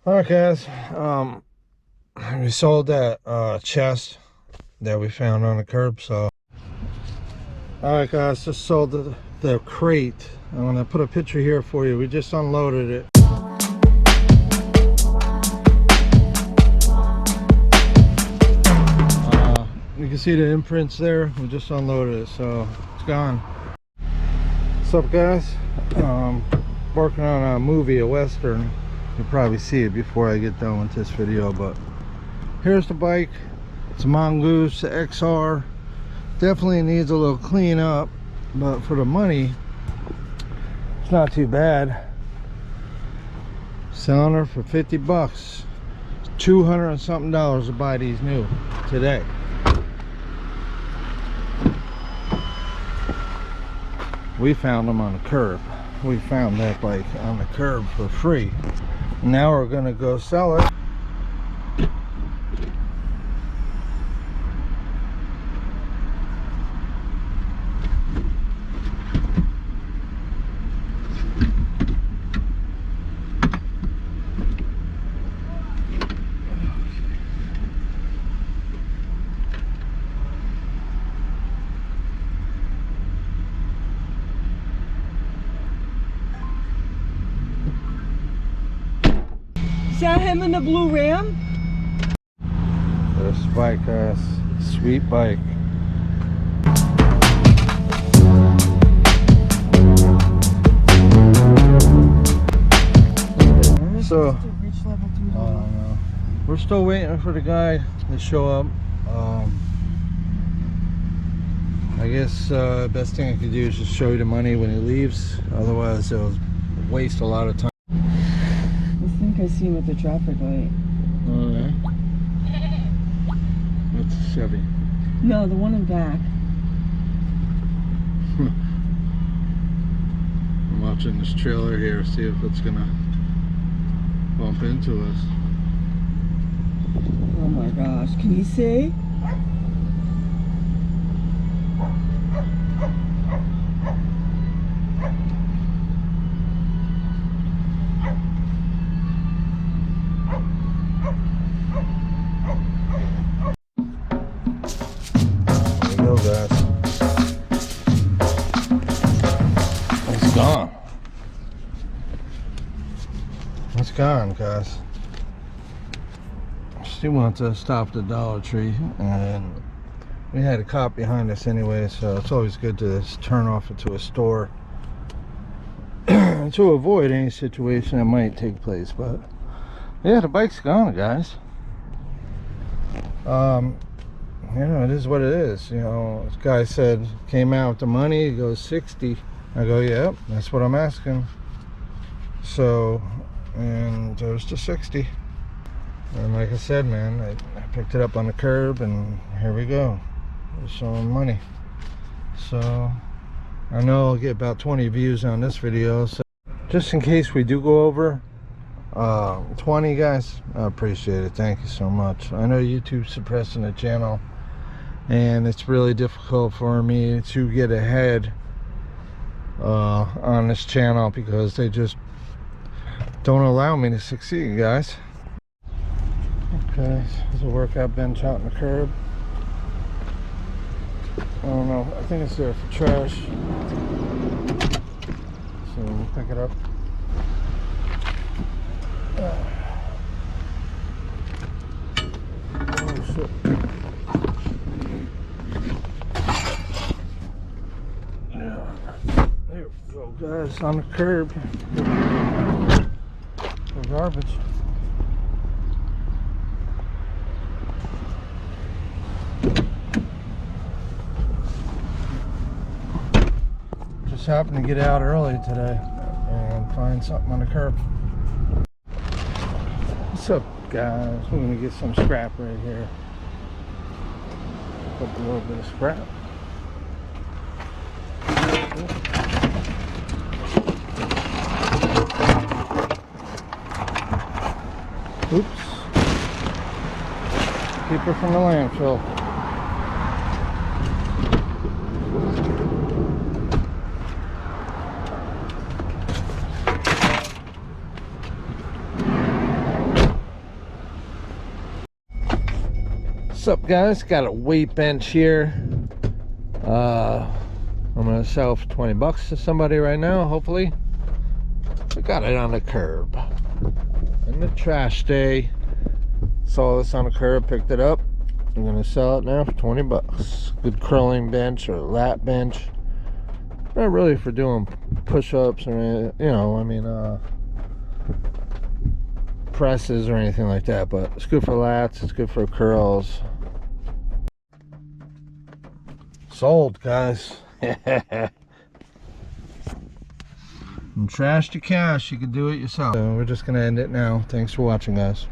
Alright guys, we sold that chest that we found on the curb. So alright guys, just sold the crate. I'm gonna put a picture here for you. We just unloaded it. You can see the imprints there. We just unloaded it, so it's gone. What's up guys? Working on a movie, a western. You'll probably see it before I get done with this video, but here's the bike. It's a Mongoose XR. Definitely needs a little clean up, but for the money it's not too bad. Selling her for 50 bucks. $200 and something to buy these new today. We found them on the curb. We found that bike on the curb for free. Now we're gonna go sell it. Is that him in the blue Ram? This bike, sweet bike. So, we're still waiting for the guy to show up. I guess best thing I could do is just show you the money when he leaves. Otherwise, it'll waste a lot of time. I think I see him at the traffic light. Oh yeah? That's a Chevy. No, the one in back. I'm watching this trailer here, see if it's gonna bump into us. Oh my gosh, can you see? Guys, it's gone. It's gone, guys. She wants to stop at the Dollar Tree, and we had a cop behind us anyway, so it's always good to just turn off into a store to avoid any situation that might take place. But yeah, the bike's gone, guys. You know, it is what it is. You know, this guy said, came out with the money, he goes 60. I go, yep, that's what I'm asking. So, and there's the 60. And like I said, man, I picked it up on the curb, and here we go. We're showing money. So, I know I'll get about 20 views on this video. So, just in case we do go over 20, guys, I appreciate it. Thank you so much. I know YouTube's suppressing the channel, and it's really difficult for me to get ahead on this channel because they just don't allow me to succeed, guys. Okay, there's a workout bench out in the curb. I don't know, I think it's there for trash, so we'll pick it up. Oh shit. There we go, guys, on the curb for garbage. Just happened to get out early today and find something on the curb. What's up, guys? We're gonna get some scrap right here. Put a little bit of scrap. Oops. Keep her from the landfill. What's up, guys? Got a weight bench here. I'm gonna sell for 20 bucks to somebody right now, hopefully. I got it on the curb in the trash day. Saw this on the curb, picked it up. I'm gonna sell it now for 20 bucks. Good curling bench or lat bench. Not really for doing push-ups or anything, you know, I mean presses or anything like that, but it's good for lats, it's good for curls. Sold, guys. From trash to cash, you can do it yourself. So we're just gonna end it now. Thanks for watching, guys.